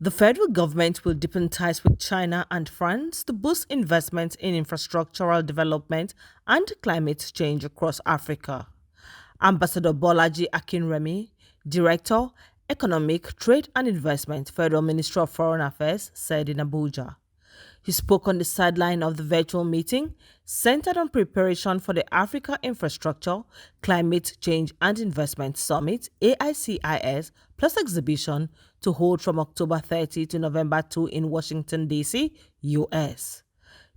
The federal government will deepen ties with China and France to boost investment in infrastructural development and climate change across Africa. Ambassador Bolaji Akinremi, Director, Economic, Trade and Investment, Federal Ministry of Foreign Affairs, said in Abuja. He spoke on the sideline of the virtual meeting centered on preparation for the Africa Infrastructure, Climate Change and Investment Summit AICIS plus exhibition to hold from October 30 to November 2 in Washington, D.C., U.S.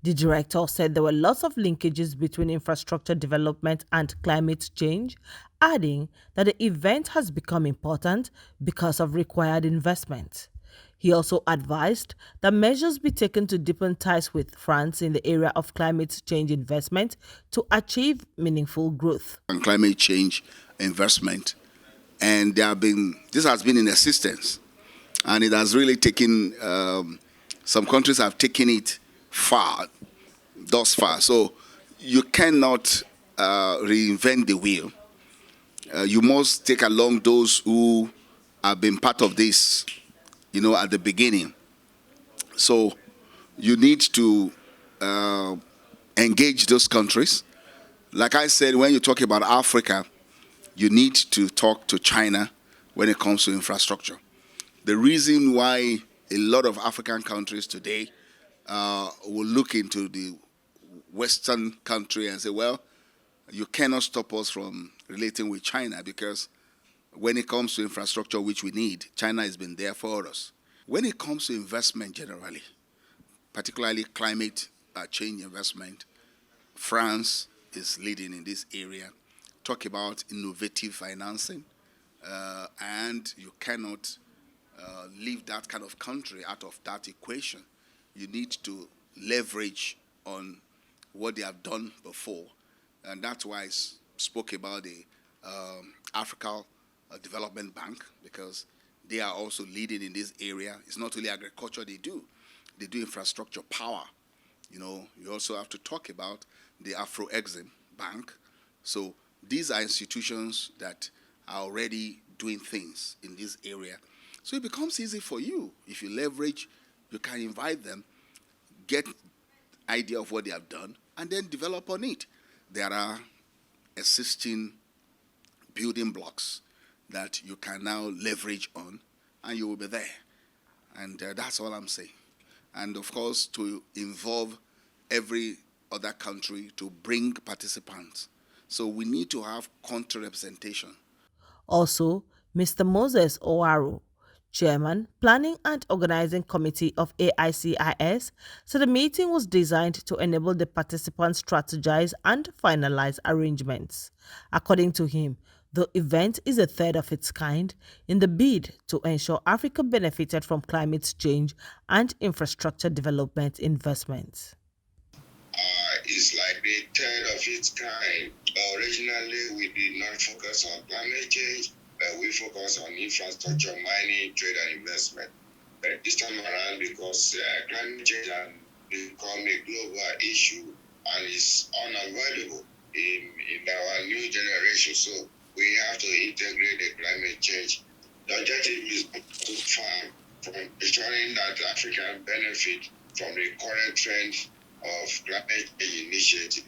The director said there were lots of linkages between infrastructure development and climate change, adding that the event has become important because of required investment. He also advised that measures be taken to deepen ties with France in the area of climate change investment to achieve meaningful growth. And climate change investment, and this has been in existence, and it has really taken some countries have taken it far thus far. So you cannot reinvent the wheel. You must take along those who have been part of this, at the beginning. So you need to engage those countries. Like I said, when you talk about Africa, you need to talk to China when it comes to infrastructure. The reason why a lot of African countries today will look into the Western country and say, well, you cannot stop us from relating with China, because when it comes to infrastructure, which we need, China has been there for us. When it comes to investment generally, particularly climate change investment, France is leading in this area. Talk about innovative financing, and you cannot leave that kind of country out of that equation. You need to leverage on what they have done before, and that's why I spoke about the Africa Development Bank, because they are also leading in this area. It's not only agriculture they do infrastructure, power. You also have to talk about the Afro-Exim Bank. So these are institutions that are already doing things in this area. So it becomes easy for you. If you leverage, you can invite them, get idea of what they have done, and then develop on it. There are existing building blocks that you can now leverage on, and you will be there. And that's all I'm saying. And of course, to involve every other country to bring participants. So we need to have country representation. Also, Mr. Moses Owaru, Chairman, Planning and Organizing Committee of AICIS, said the meeting was designed to enable the participants strategize and finalize arrangements. According to him, the event is a third of its kind in the bid to ensure Africa benefited from climate change and infrastructure development investments. Is like the third of its kind. Originally, we did not focus on climate change, but we focus on infrastructure, mining, trade, and investment. But this time around, because climate change has become a global issue and is unavoidable in our new generation, so we have to integrate the climate change. The objective is to farm from ensuring that Africa benefit from the current trend of climate change initiative.